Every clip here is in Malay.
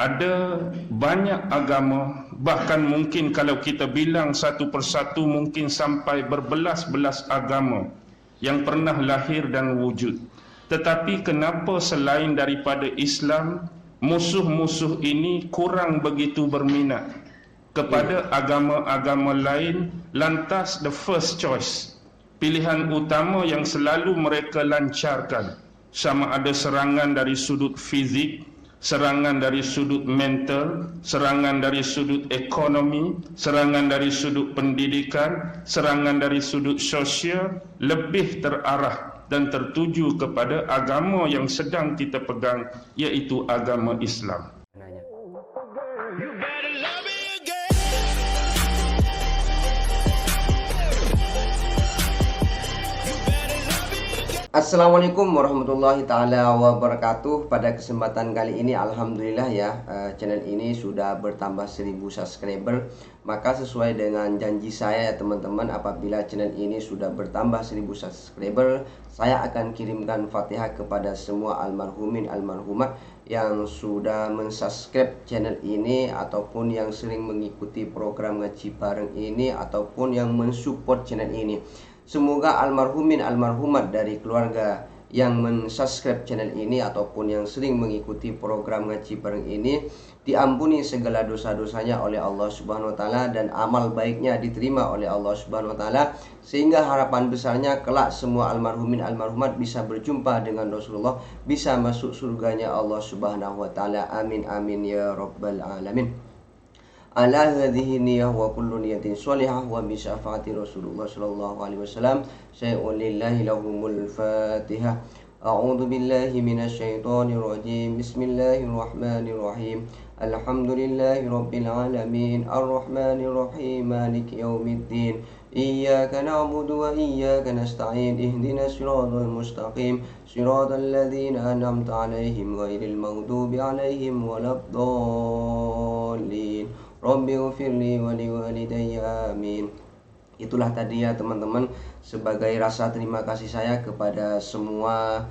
Ada banyak agama, bahkan mungkin kalau kita bilang satu persatu mungkin sampai berbelas-belas agama yang pernah lahir dan wujud. Tetapi kenapa selain daripada Islam, musuh-musuh ini kurang begitu berminat kepada agama-agama lain, lantas the first choice, pilihan utama yang selalu mereka lancarkan, sama ada serangan dari sudut fizik, serangan dari sudut mental, serangan dari sudut ekonomi, serangan dari sudut pendidikan, serangan dari sudut sosial, lebih terarah dan tertuju kepada agama yang sedang kita pegang, iaitu agama Islam. Assalamualaikum warahmatullahi ta'ala wabarakatuh. Pada kesempatan kali ini alhamdulillah ya, channel ini sudah bertambah 1000 subscriber. Maka sesuai dengan janji saya ya teman-teman, apabila channel ini sudah bertambah 1000 subscriber, saya akan kirimkan Fatihah kepada semua almarhumin almarhumat yang sudah mensubscribe channel ini, ataupun yang sering mengikuti program ngaji bareng ini, ataupun yang mensupport channel ini. Semoga almarhumin almarhumat dari keluarga yang mensubscribe channel ini ataupun yang sering mengikuti program ngaji bareng ini diampuni segala dosa-dosanya oleh Allah Subhanahu wa taala, dan amal baiknya diterima oleh Allah Subhanahu wa taala, sehingga harapan besarnya kelak semua almarhumin almarhumat bisa berjumpa dengan Rasulullah, bisa masuk surganya Allah Subhanahu wa taala. Amin amin ya rabbal alamin. Ala hadhihi niyyah wa kullu niyatin sholihah wa bi syafaati Rasulullah sallallahu alaihi wasallam. Syai'un lillahi lahumul Fatihah. A'udzu billahi minasy syaithanir rajim. Bismillahirrahmanirrahim. Alhamdulillahi rabbil alamin. Arrahmanir rahim. Maliki yaumiddin. Iyyaka na'budu wa iyyaka nasta'in. Ihdinas siratal mustaqim. Siratal ladzina an'amta 'alaihim ghairil maghdubi 'alaihim waladdallin. Rabbi ghfirli wa liwalidayya amin. Itulah tadi ya teman-teman, sebagai rasa terima kasih saya kepada semua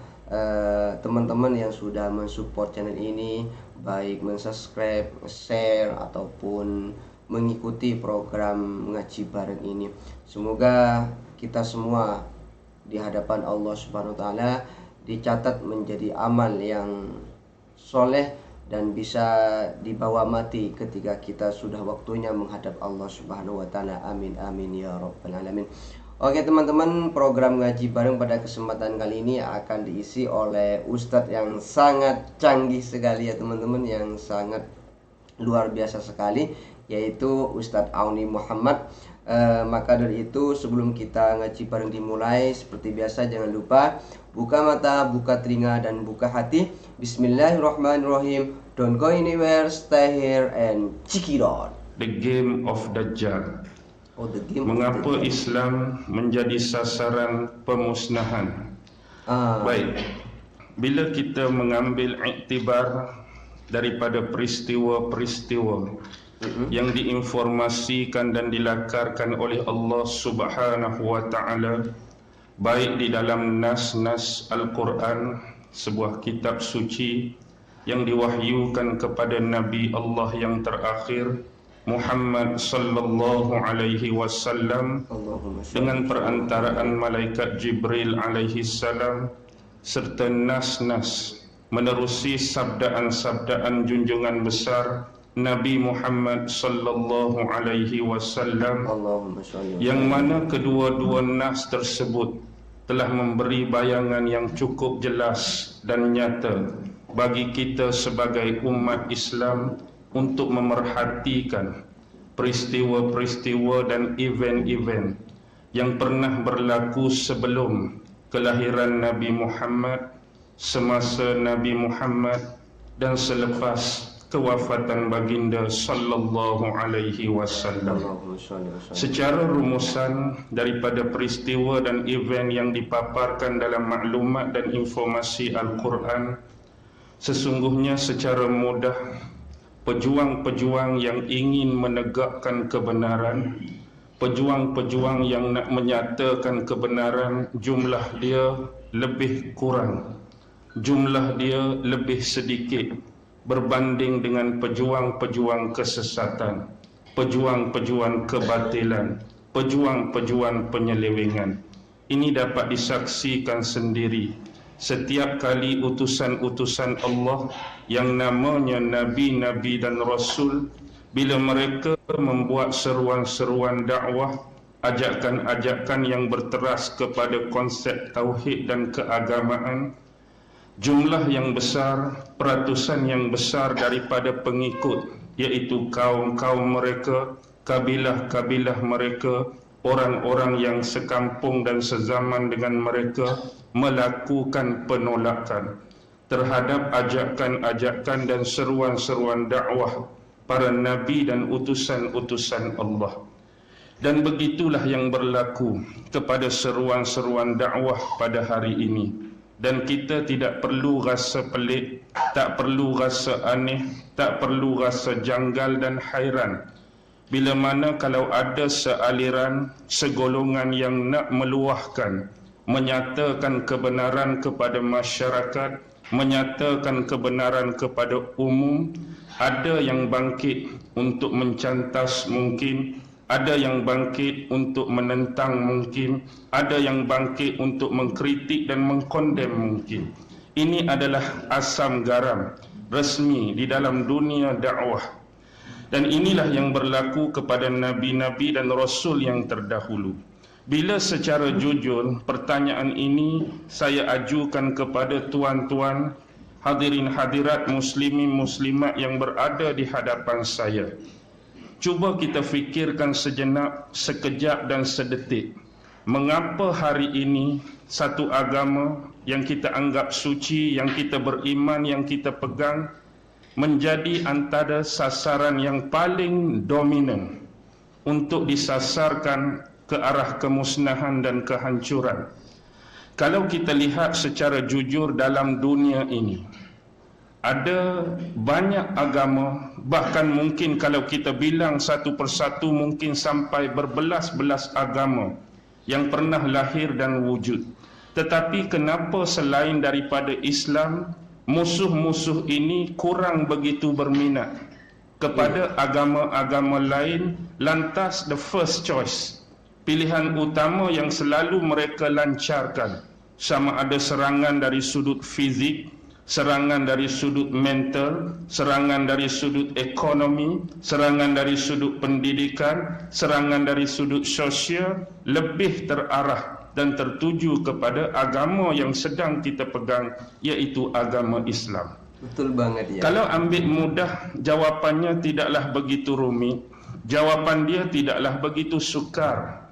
teman-teman yang sudah mensupport channel ini, baik mensubscribe, share, ataupun mengikuti program ngaji bareng ini. Semoga kita semua di hadapan Allah Subhanahu wa taala dicatat menjadi amal yang soleh dan bisa dibawa mati ketika kita sudah waktunya menghadap Allah Subhanahu wa taala. Amin amin ya rabbal alamin. Oke teman-teman, program ngaji bareng pada kesempatan kali ini akan diisi oleh ustadz yang sangat canggih sekali ya teman-teman, yang sangat luar biasa sekali, yaitu Ustadz Auni Muhammad. Maka dari itu, sebelum kita ngaji bareng dimulai, seperti biasa jangan lupa buka mata, buka telinga, dan buka hati. Bismillahirrahmanirrahim. Don't go anywhere, stay here and check it out. The game of Dajjal. Mengapa Islam menjadi sasaran pemusnahan? Baik, bila kita mengambil iktibar daripada peristiwa-peristiwa yang diinformasikan dan dilakarkan oleh Allah Subhanahu wa taala, baik di dalam nas-nas Al-Quran, sebuah kitab suci yang diwahyukan kepada Nabi Allah yang terakhir Muhammad sallallahu alaihi wasallam, dengan perantaraan malaikat Jibril alaihi salam, serta nas-nas menerusi sabdaan-sabdaan junjungan besar Nabi Muhammad sallallahu alaihi wasallam, yang mana kedua-dua nas tersebut telah memberi bayangan yang cukup jelas dan nyata bagi kita sebagai umat Islam untuk memerhatikan peristiwa-peristiwa dan event-event yang pernah berlaku sebelum kelahiran Nabi Muhammad, semasa Nabi Muhammad, dan selepas kewafatan baginda sallallahu alaihi wasallam. Secara rumusan daripada peristiwa dan event yang dipaparkan dalam maklumat dan informasi Al-Quran, sesungguhnya secara mudah pejuang-pejuang yang ingin menegakkan kebenaran, pejuang-pejuang yang nak menyatakan kebenaran, jumlah dia lebih kurang, jumlah dia lebih sedikit berbanding dengan pejuang-pejuang kesesatan, pejuang-pejuang kebatilan, pejuang-pejuang penyelewengan. Ini dapat disaksikan sendiri setiap kali utusan-utusan Allah yang namanya Nabi-Nabi dan Rasul, bila mereka membuat seruan-seruan dakwah, ajakan-ajakan yang berteras kepada konsep tauhid dan keagamaan, jumlah yang besar, peratusan yang besar daripada pengikut, iaitu kaum-kaum mereka, kabilah-kabilah mereka, orang-orang yang sekampung dan sezaman dengan mereka, melakukan penolakan terhadap ajakan-ajakan dan seruan-seruan dakwah para nabi dan utusan-utusan Allah. Dan begitulah yang berlaku kepada seruan-seruan dakwah pada hari ini. Dan kita tidak perlu rasa pelik, tak perlu rasa aneh, tak perlu rasa janggal dan hairan bila mana kalau ada sealiran, segolongan yang nak meluahkan, menyatakan kebenaran kepada masyarakat, menyatakan kebenaran kepada umum, ada yang bangkit untuk mencantas mungkin, ada yang bangkit untuk menentang mungkin, ada yang bangkit untuk mengkritik dan mengkondem mungkin. Ini adalah asam garam resmi di dalam dunia dakwah. Dan inilah yang berlaku kepada nabi-nabi dan rasul yang terdahulu. Bila secara jujur pertanyaan ini saya ajukan kepada tuan-tuan, hadirin hadirat muslimin muslimat yang berada di hadapan saya, cuba kita fikirkan sejenak, sekejap dan sedetik, mengapa hari ini satu agama yang kita anggap suci, yang kita beriman, yang kita pegang, menjadi antara sasaran yang paling dominan untuk disasarkan ke arah kemusnahan dan kehancuran. Kalau kita lihat secara jujur dalam dunia ini, ada banyak agama, bahkan mungkin kalau kita bilang satu persatu mungkin sampai berbelas-belas agama yang pernah lahir dan wujud. Tetapi kenapa selain daripada Islam, musuh-musuh ini kurang begitu berminat kepada agama-agama lain, lantas the first choice, pilihan utama yang selalu mereka lancarkan, sama ada serangan dari sudut fizik, serangan dari sudut mental, serangan dari sudut ekonomi, serangan dari sudut pendidikan, serangan dari sudut sosial, lebih terarah dan tertuju kepada agama yang sedang kita pegang, iaitu agama Islam. Betul banget ya. Kalau ambil mudah, jawapannya tidaklah begitu rumit. Jawapan dia tidaklah begitu sukar.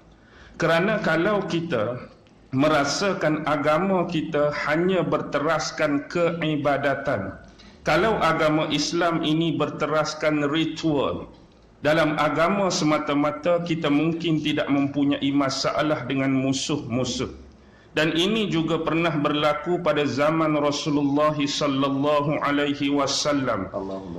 Kerana kalau kita merasakan agama kita hanya berteraskan keibadatan, kalau agama Islam ini berteraskan ritual, dalam agama semata-mata kita mungkin tidak mempunyai masalah dengan musuh-musuh. Dan ini juga pernah berlaku pada zaman Rasulullah sallallahu alaihi wasallam.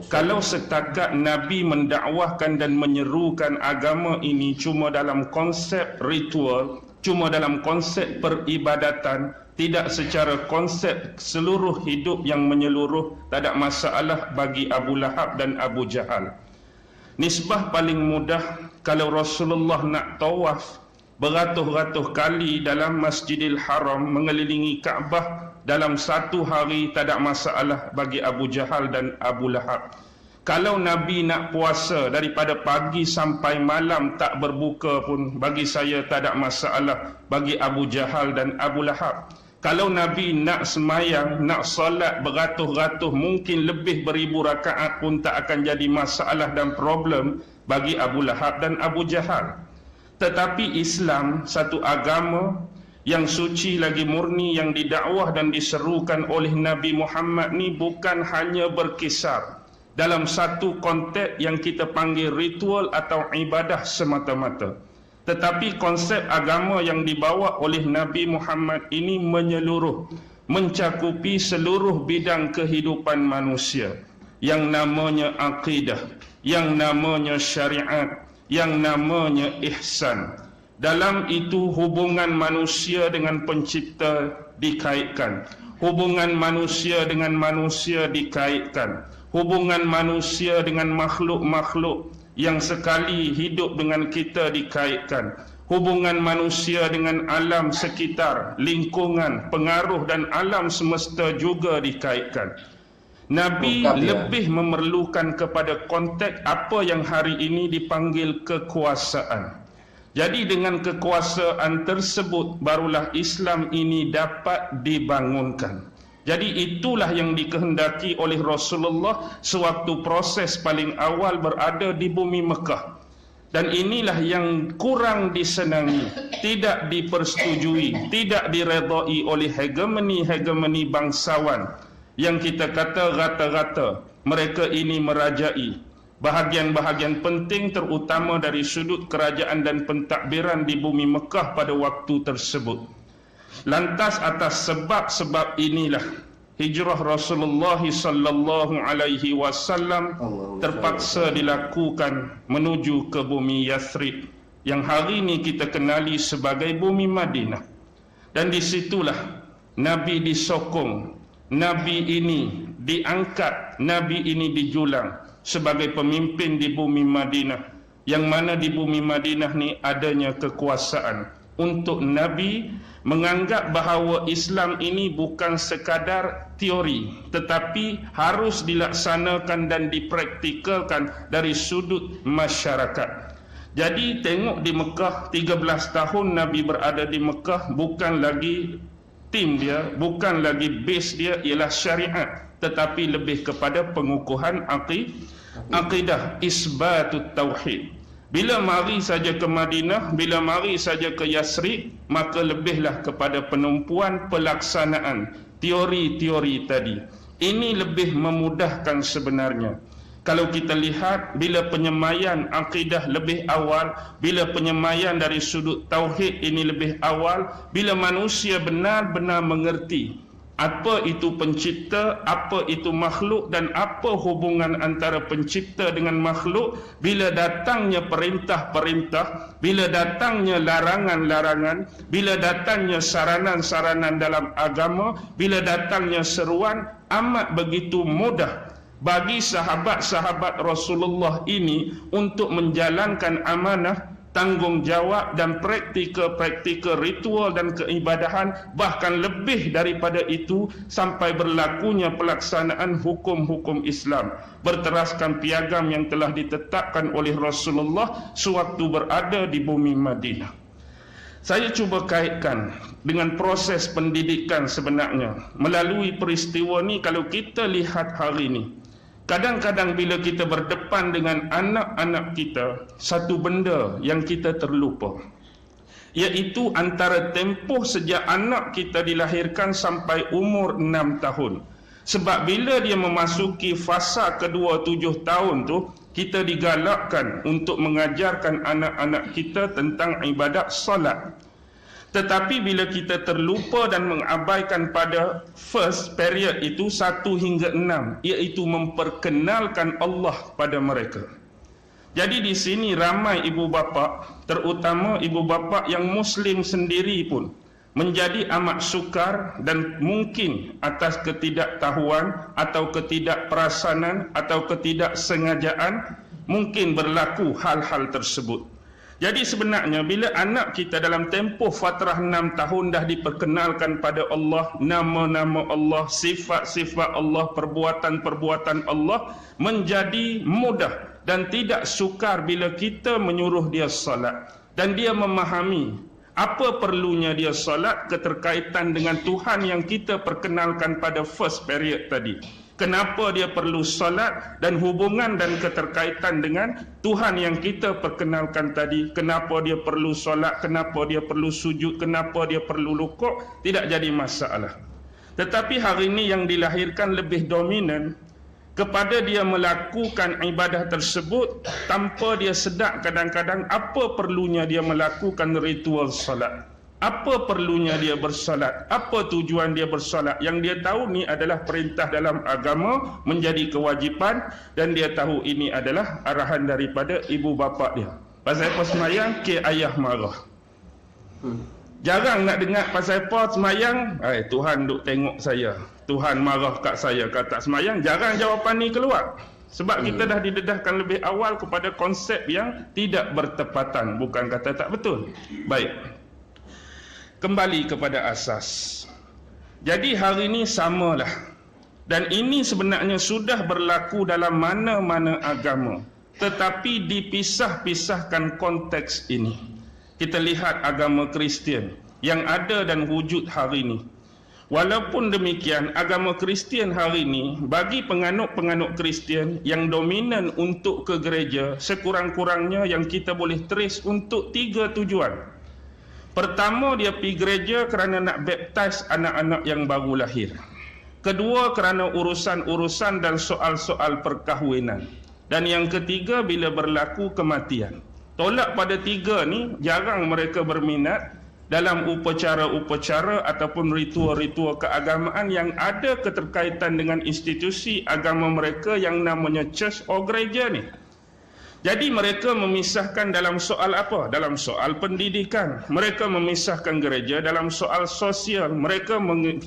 Kalau setakat Nabi mendakwahkan dan menyerukan agama ini cuma dalam konsep ritual, cuma dalam konsep peribadatan, tidak secara konsep seluruh hidup yang menyeluruh, tak ada masalah bagi Abu Lahab dan Abu Jahal. Nisbah paling mudah, kalau Rasulullah nak tawaf beratus-ratus kali dalam Masjidil Haram, mengelilingi Kaabah dalam satu hari, tak ada masalah bagi Abu Jahal dan Abu Lahab. Kalau Nabi nak puasa daripada pagi sampai malam tak berbuka pun, bagi saya tak ada masalah bagi Abu Jahal dan Abu Lahab. Kalau Nabi nak semayang, nak solat beratus-ratus, mungkin lebih beribu rakaat pun tak akan jadi masalah dan problem bagi Abu Lahab dan Abu Jahal. Tetapi Islam, satu agama yang suci lagi murni, yang didakwah dan diserukan oleh Nabi Muhammad ni, bukan hanya berkisar dalam satu konteks yang kita panggil ritual atau ibadah semata-mata. Tetapi konsep agama yang dibawa oleh Nabi Muhammad ini menyeluruh, mencakupi seluruh bidang kehidupan manusia, yang namanya akidah, yang namanya syariat, yang namanya ihsan. Dalam itu hubungan manusia dengan pencipta dikaitkan, hubungan manusia dengan manusia dikaitkan, hubungan manusia dengan makhluk-makhluk yang sekali hidup dengan kita dikaitkan, hubungan manusia dengan alam sekitar, lingkungan, pengaruh dan alam semesta juga dikaitkan. Nabi lebih memerlukan kepada konteks apa yang hari ini dipanggil kekuasaan. Jadi dengan kekuasaan tersebut barulah Islam ini dapat dibangunkan. Jadi itulah yang dikehendaki oleh Rasulullah sewaktu proses paling awal berada di bumi Mekah. Dan inilah yang kurang disenangi, tidak dipersetujui, tidak diredai oleh hegemoni bangsawan yang kita kata rata-rata mereka ini merajai bahagian-bahagian penting terutama dari sudut kerajaan dan pentadbiran di bumi Mekah pada waktu tersebut. Lantas atas sebab-sebab inilah hijrah Rasulullah sallallahu alaihi wasallam terpaksa dilakukan menuju ke bumi Yathrib yang hari ini kita kenali sebagai bumi Madinah. Dan disitulah Nabi disokong, Nabi ini diangkat, Nabi ini dijulang sebagai pemimpin di bumi Madinah, yang mana di bumi Madinah ni adanya kekuasaan untuk Nabi menganggap bahawa Islam ini bukan sekadar teori tetapi harus dilaksanakan dan dipraktikalkan dari sudut masyarakat. Jadi tengok di Mekah 13 tahun Nabi berada di Mekah, bukan lagi tim dia, bukan lagi base dia ialah syariat, tetapi lebih kepada pengukuhan akidah, isbatut tauhid. Bila mari saja ke Madinah, bila mari saja ke Yathrib, maka lebihlah kepada penumpuan pelaksanaan teori-teori tadi. Ini lebih memudahkan sebenarnya. Kalau kita lihat bila penyemaian akidah lebih awal, bila penyemaian dari sudut tauhid ini lebih awal, bila manusia benar-benar mengerti apa itu pencipta, apa itu makhluk dan apa hubungan antara pencipta dengan makhluk, bila datangnya perintah-perintah, bila datangnya larangan-larangan, bila datangnya saranan-saranan dalam agama, bila datangnya seruan, amat begitu mudah bagi sahabat-sahabat Rasulullah ini untuk menjalankan amanah, tanggungjawab dan praktikal ritual dan keibadahan, bahkan lebih daripada itu sampai berlakunya pelaksanaan hukum-hukum Islam berteraskan piagam yang telah ditetapkan oleh Rasulullah sewaktu berada di bumi Madinah. Saya cuba kaitkan dengan proses pendidikan sebenarnya melalui peristiwa ni. Kalau kita lihat hari ini, kadang-kadang bila kita berdepan dengan anak-anak kita, satu benda yang kita terlupa, iaitu antara tempoh sejak anak kita dilahirkan sampai umur 6 tahun. Sebab bila dia memasuki fasa kedua 7 tahun tu, kita digalakkan untuk mengajarkan anak-anak kita tentang ibadat solat. Tetapi bila kita terlupa dan mengabaikan pada first period itu 1 hingga 6, iaitu memperkenalkan Allah pada mereka. Jadi di sini ramai ibu bapa, terutama ibu bapa yang Muslim sendiri pun menjadi amat sukar dan mungkin atas ketidaktahuan atau ketidakperasanan atau ketidaksengajaan mungkin berlaku hal-hal tersebut. Jadi sebenarnya bila anak kita dalam tempoh fatrah 6 tahun dah diperkenalkan pada Allah, nama-nama Allah, sifat-sifat Allah, perbuatan-perbuatan Allah, menjadi mudah dan tidak sukar bila kita menyuruh dia salat dan dia memahami apa perlunya dia salat keterkaitan dengan Tuhan yang kita perkenalkan pada first period tadi. Kenapa dia perlu salat dan hubungan dan keterkaitan dengan Tuhan yang kita perkenalkan tadi. Kenapa dia perlu salat, kenapa dia perlu sujud, kenapa dia perlu rukuk, tidak jadi masalah. Tetapi hari ini yang dilahirkan lebih dominan kepada dia melakukan ibadah tersebut tanpa dia sedar kadang-kadang apa perlunya dia melakukan ritual salat. Apa perlunya dia bersolat? Apa tujuan dia bersolat? Yang dia tahu ni adalah perintah dalam agama, menjadi kewajipan, dan dia tahu ini adalah arahan daripada ibu bapa dia. Pasal apa semayang? Ke ayah marah. Jarang nak dengar pasal apa semayang? Tuhan duk tengok saya. Tuhan marah kat saya kat tak semayang, jarang jawapan ni keluar. Sebab kita dah didedahkan lebih awal kepada konsep yang tidak bertepatan, bukan kata tak betul. Baik, kembali kepada asas. Jadi hari ini samalah. Dan ini sebenarnya sudah berlaku dalam mana-mana agama, tetapi dipisah-pisahkan konteks ini. Kita lihat agama Kristian yang ada dan wujud hari ini. Walaupun demikian, agama Kristian hari ini bagi penganut-penganut Kristian yang dominan untuk ke gereja, sekurang-kurangnya yang kita boleh trace untuk 3 tujuan. Pertama, dia pergi gereja kerana nak baptize anak-anak yang baru lahir. Kedua, kerana urusan-urusan dan soal-soal perkahwinan. Dan yang ketiga, bila berlaku kematian. Tolak pada 3 ni, jarang mereka berminat dalam upacara-upacara ataupun ritual-ritual keagamaan yang ada keterkaitan dengan institusi agama mereka yang namanya church atau gereja ni. Jadi mereka memisahkan dalam soal apa? Dalam soal pendidikan. Mereka memisahkan gereja dalam soal sosial. Mereka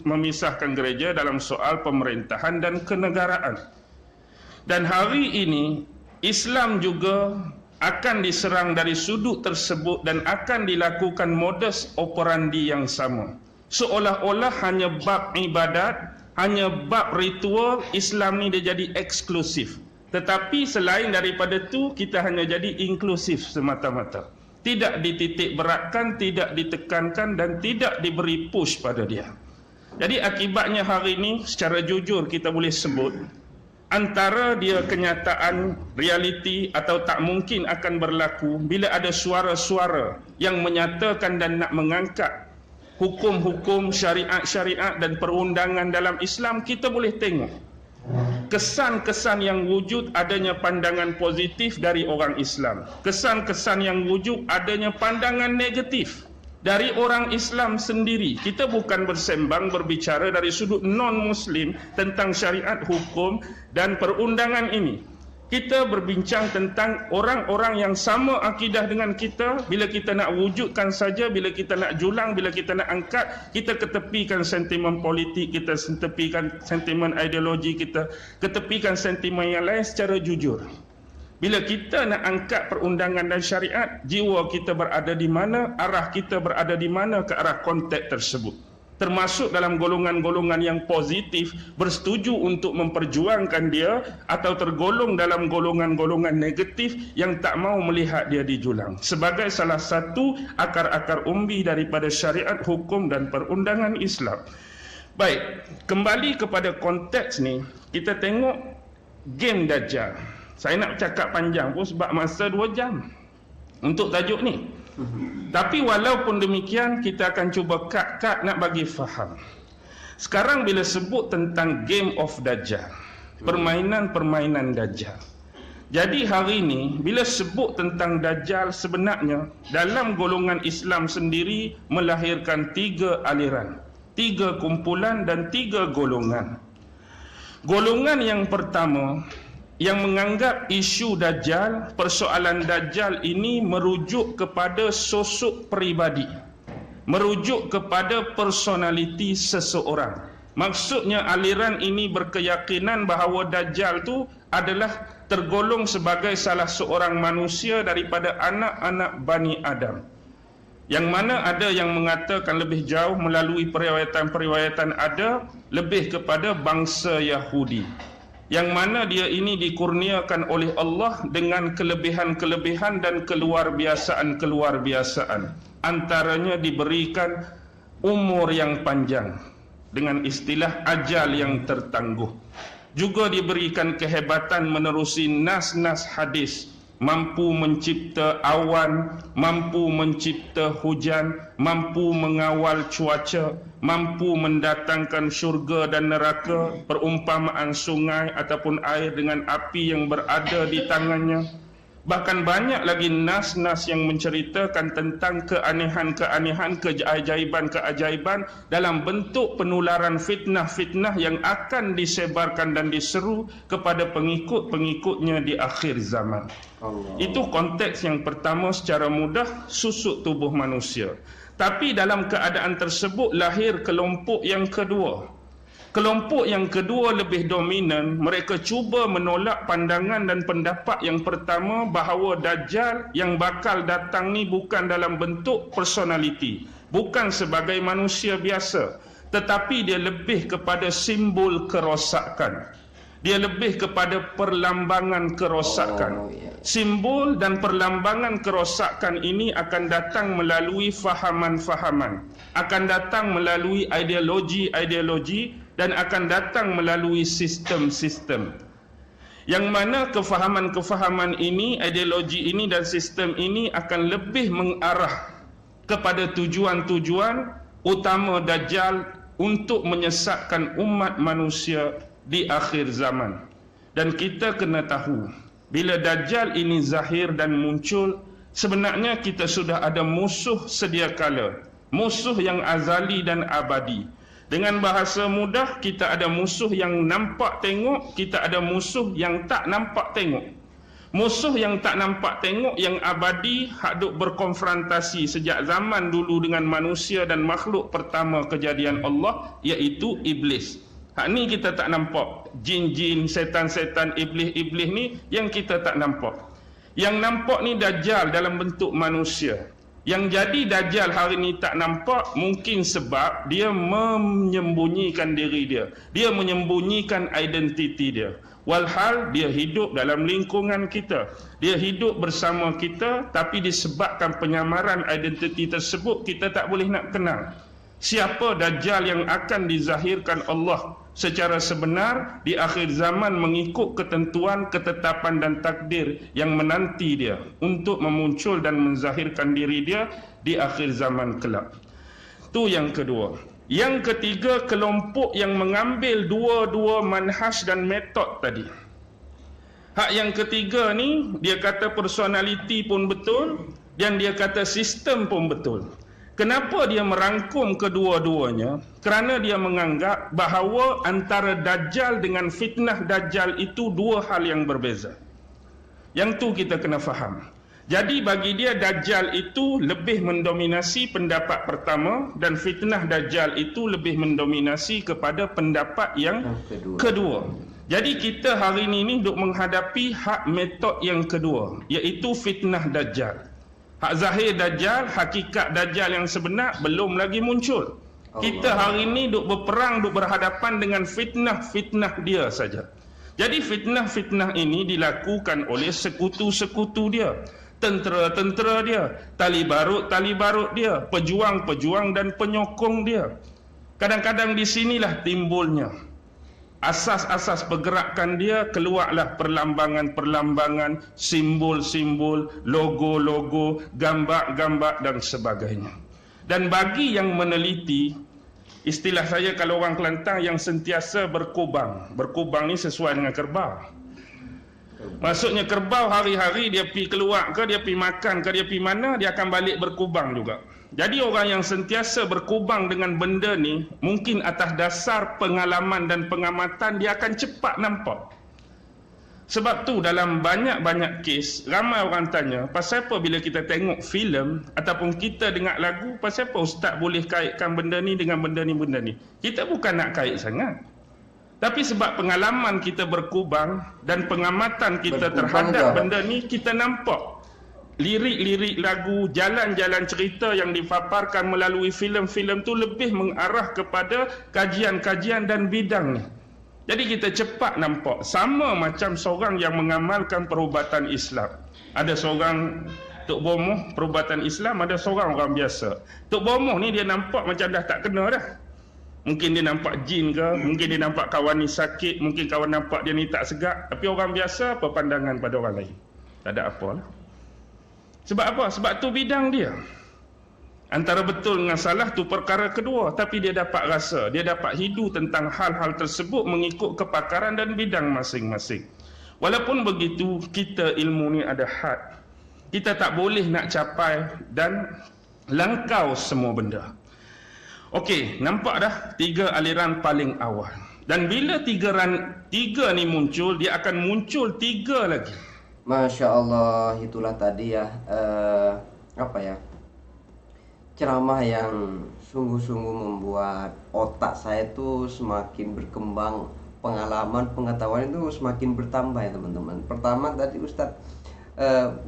memisahkan gereja dalam soal pemerintahan dan kenegaraan. Dan hari ini Islam juga akan diserang dari sudut tersebut dan akan dilakukan modus operandi yang sama. Seolah-olah hanya bab ibadat, hanya bab ritual, Islam ni dia jadi eksklusif. Tetapi selain daripada itu, kita hanya jadi inklusif semata-mata. Tidak dititik beratkan, tidak ditekankan dan tidak diberi push pada dia. Jadi akibatnya hari ini secara jujur kita boleh sebut, antara dia kenyataan, realiti atau tak mungkin akan berlaku bila ada suara-suara yang menyatakan dan nak mengangkat hukum-hukum, syariat-syariat dan perundangan dalam Islam, kita boleh tengok kesan-kesan yang wujud adanya pandangan positif dari orang Islam. Kesan-kesan yang wujud adanya pandangan negatif dari orang Islam sendiri. Kita bukan bersembang berbicara dari sudut non-Muslim tentang syariat, hukum dan perundangan ini. Kita berbincang tentang orang-orang yang sama akidah dengan kita. Bila kita nak wujudkan saja, bila kita nak julang, bila kita nak angkat, kita ketepikan sentimen politik, kita ketepikan sentimen ideologi, kita ketepikan sentimen yang lain secara jujur. Bila kita nak angkat perundangan dan syariat, jiwa kita berada di mana, arah kita berada di mana ke arah konteks tersebut. Termasuk dalam golongan-golongan yang positif, bersetuju untuk memperjuangkan dia, atau tergolong dalam golongan-golongan negatif yang tak mau melihat dia dijulang. Sebagai salah satu akar-akar umbi daripada syariat, hukum dan perundangan Islam. Baik, kembali kepada konteks ni, kita tengok game Dajjal. Saya nak cakap panjang pun sebab masa 2 jam untuk tajuk ni. Tapi walaupun demikian, kita akan cuba cut nak bagi faham. Sekarang bila sebut tentang game of Dajjal, permainan-permainan Dajjal. Jadi hari ini bila sebut tentang Dajjal, sebenarnya dalam golongan Islam sendiri melahirkan 3 aliran, 3 kumpulan dan 3 golongan. Golongan yang pertama yang menganggap isu Dajjal, persoalan Dajjal ini merujuk kepada sosok peribadi, merujuk kepada personaliti seseorang. Maksudnya aliran ini berkeyakinan bahawa Dajjal itu adalah tergolong sebagai salah seorang manusia daripada anak-anak Bani Adam. Yang mana ada yang mengatakan lebih jauh melalui periwayatan-periwayatan ada, lebih kepada bangsa Yahudi. Yang mana dia ini dikurniakan oleh Allah dengan kelebihan-kelebihan dan keluarbiasaan-keluarbiasaan. Antaranya diberikan umur yang panjang dengan istilah ajal yang tertangguh. Juga diberikan kehebatan menerusi nas-nas hadis, mampu mencipta awan, mampu mencipta hujan, mampu mengawal cuaca, mampu mendatangkan syurga dan neraka, perumpamaan sungai ataupun air dengan api yang berada di tangannya. Bahkan banyak lagi nas-nas yang menceritakan tentang keanehan-keanehan, keajaiban-keajaiban dalam bentuk penularan fitnah-fitnah yang akan disebarkan dan diseru kepada pengikut-pengikutnya di akhir zaman. Allah. Itu konteks yang pertama secara mudah, susuk tubuh manusia. Tapi dalam keadaan tersebut lahir kelompok yang kedua. Kelompok yang kedua lebih dominan, mereka cuba menolak pandangan dan pendapat yang pertama bahawa Dajjal yang bakal datang ni bukan dalam bentuk personality, bukan sebagai manusia biasa, tetapi dia lebih kepada simbol kerosakan. Dia lebih kepada perlambangan kerosakan. Simbol dan perlambangan kerosakan ini akan datang melalui fahaman-fahaman, akan datang melalui ideologi-ideologi, dan akan datang melalui sistem-sistem. Yang mana kefahaman-kefahaman ini, ideologi ini dan sistem ini akan lebih mengarah kepada tujuan-tujuan utama Dajjal untuk menyesatkan umat manusia di akhir zaman. Dan kita kena tahu, bila Dajjal ini zahir dan muncul, sebenarnya kita sudah ada musuh sedia kala, musuh yang azali dan abadi. Dengan bahasa mudah, kita ada musuh yang nampak tengok, kita ada musuh yang tak nampak tengok. Musuh yang tak nampak tengok, yang abadi, hak duk berkonfrontasi sejak zaman dulu dengan manusia dan makhluk pertama kejadian Allah, iaitu iblis. Hak ni kita tak nampak. Jin-jin, setan-setan, iblis-iblis ni yang kita tak nampak. Yang nampak ni Dajjal dalam bentuk manusia. Yang jadi Dajjal hari ni tak nampak mungkin sebab dia menyembunyikan diri dia. Dia menyembunyikan identiti dia. Walhal dia hidup dalam lingkungan kita. Dia hidup bersama kita, tapi disebabkan penyamaran identiti tersebut, kita tak boleh nak kenal siapa Dajjal yang akan dizahirkan Allah secara sebenar di akhir zaman mengikut ketentuan, ketetapan dan takdir yang menanti dia untuk memuncul dan menzahirkan diri dia di akhir zaman kelak. Itu yang kedua. Yang ketiga, kelompok yang mengambil dua-dua manhaj dan metod tadi. Hak yang ketiga ni, dia kata personality pun betul dan dia kata sistem pun betul. Kenapa dia merangkum kedua-duanya? Kerana dia menganggap bahawa antara Dajjal dengan fitnah Dajjal itu dua hal yang berbeza. Yang tu kita kena faham. Jadi bagi dia Dajjal itu lebih mendominasi pendapat pertama dan fitnah Dajjal itu lebih mendominasi kepada pendapat yang kedua. Jadi kita hari ini duk menghadapi hak metod yang kedua, iaitu fitnah Dajjal. Hak zahir Dajjal, hakikat Dajjal yang sebenar belum lagi muncul. Kita hari ini duk berperang, duk berhadapan dengan fitnah-fitnah dia saja. Jadi fitnah-fitnah ini dilakukan oleh sekutu-sekutu dia, tentera-tentera dia, tali barut dia, pejuang-pejuang dan penyokong dia. Kadang-kadang di sinilah timbulnya asas-asas pergerakan dia, keluarlah perlambangan-perlambangan, simbol-simbol, logo-logo, gambar-gambar dan sebagainya. Dan bagi yang meneliti, istilah saya kalau orang Kelantan yang sentiasa berkubang. Berkubang ni sesuai dengan kerbau. Maksudnya kerbau hari-hari dia pergi keluar ke, dia pergi makan ke, dia pergi mana, dia akan balik berkubang juga. Jadi orang yang sentiasa berkubang dengan benda ni, mungkin atas dasar pengalaman dan pengamatan, dia akan cepat nampak. Sebab tu dalam banyak-banyak kes, ramai orang tanya, pasal apa bila kita tengok filem ataupun kita dengar lagu, pasal apa ustaz boleh kaitkan benda ni dengan benda ni. Kita bukan nak kait sangat. Tapi sebab pengalaman kita berkubang dan pengamatan kita terhadap benda ni, kita nampak lirik-lirik lagu, jalan-jalan cerita yang dipaparkan melalui filem-filem tu lebih mengarah kepada kajian-kajian dan bidang ni. Jadi kita cepat nampak. Sama macam seorang yang mengamalkan perubatan Islam. Ada seorang Tok Bomoh perubatan Islam, ada seorang orang biasa. Tok Bomoh ni dia nampak macam dah tak kena dah. Mungkin dia nampak jin ke, mungkin dia nampak kawan ni sakit, mungkin kawan nampak dia ni tak segak. Tapi orang biasa apa pandangan pada orang lain? Tak ada apa lah. Sebab apa? Sebab tu bidang dia. Antara betul dengan salah tu perkara kedua, tapi dia dapat rasa, dia dapat hidu tentang hal-hal tersebut mengikut kepakaran dan bidang masing-masing. Walaupun begitu, kita ilmu ni ada had. Kita tak boleh nak capai dan langkau semua benda. Okey, nampak dah tiga aliran paling awal. Dan bila tiga ni muncul, dia akan muncul tiga lagi. Masya Allah, itulah tadi ya ceramah yang sungguh-sungguh membuat otak saya tuh semakin berkembang, pengalaman, pengetahuan itu semakin bertambah ya teman-teman. Pertama tadi Ustadz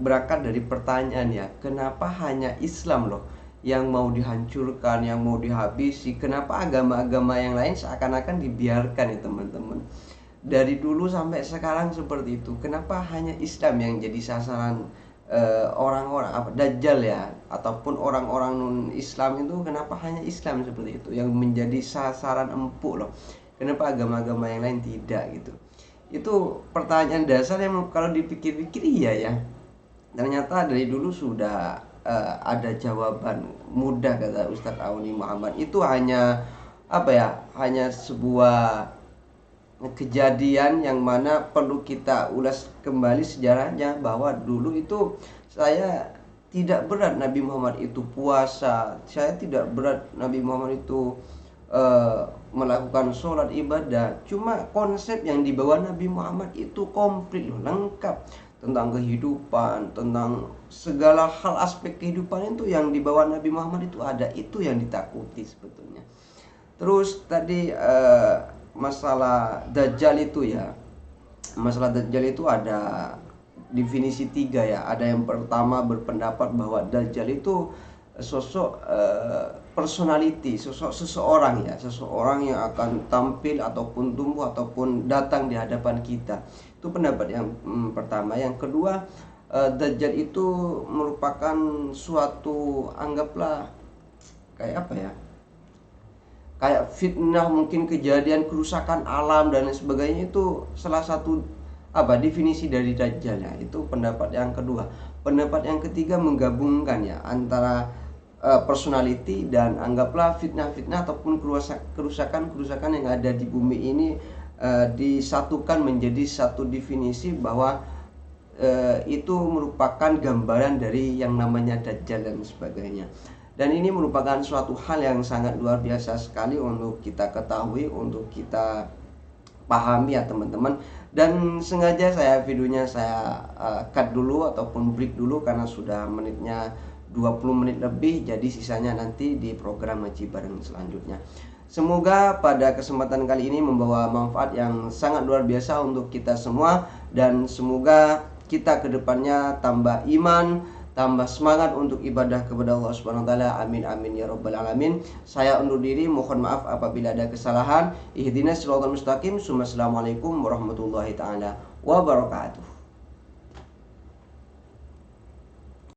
berangkat dari pertanyaan ya, kenapa hanya Islam loh yang mau dihancurkan, yang mau dihabisi? Kenapa agama-agama yang lain seakan-akan dibiarkan ya teman-teman? Dari dulu sampai sekarang seperti itu. Kenapa hanya Islam yang jadi sasaran orang-orang Dajjal ya, ataupun orang-orang non Islam itu? Kenapa hanya Islam seperti itu yang menjadi sasaran empuk loh? Kenapa agama-agama yang lain tidak gitu? Itu pertanyaan dasar yang kalau dipikir-pikir iya ya. Ternyata dari dulu sudah ada jawaban mudah, kata Ustadz Auni Muhammad. Itu hanya apa ya? Hanya sebuah kejadian yang mana perlu kita ulas kembali sejarahnya, bahwa dulu itu saya tidak berat Nabi Muhammad itu puasa, saya tidak berat Nabi Muhammad itu melakukan sholat ibadah. Cuma konsep yang dibawa Nabi Muhammad itu komplit loh, lengkap, tentang kehidupan, tentang segala hal aspek kehidupan itu yang dibawa Nabi Muhammad itu ada. Itu yang ditakuti sebetulnya. Terus tadi masalah Dajjal itu ya, masalah Dajjal itu ada definisi 3 ya. Ada yang pertama berpendapat bahwa Dajjal itu sosok personality, sosok seseorang ya, seseorang yang akan tampil ataupun tumbuh ataupun datang di hadapan kita. Itu pendapat yang pertama. Yang kedua, Dajjal itu merupakan suatu, anggaplah kayak apa ya, kayak fitnah, mungkin kejadian kerusakan alam dan lain sebagainya. Itu salah satu definisi dari Dajjal ya. Itu pendapat yang kedua. Pendapat yang ketiga menggabungkan ya antara personality dan anggaplah fitnah-fitnah ataupun kerusakan yang ada di bumi ini disatukan menjadi satu definisi, bahwa itu merupakan gambaran dari yang namanya Dajjal dan sebagainya. Dan ini merupakan suatu hal yang sangat luar biasa sekali untuk kita ketahui, untuk kita pahami ya teman-teman. Dan sengaja videonya saya cut dulu ataupun break dulu karena sudah menitnya 20 menit lebih. Jadi sisanya nanti di program Ngaji Bareng selanjutnya. Semoga pada kesempatan kali ini membawa manfaat yang sangat luar biasa untuk kita semua. Dan semoga kita kedepannya tambah iman, tambah semangat untuk ibadah kepada Allah Subhanahu wa taala. Amin amin ya rabbal alamin. Saya undur diri, mohon maaf apabila ada kesalahan. Ihdinas siratal mustaqim. Assalamualaikum warahmatullahi taala wabarakatuh.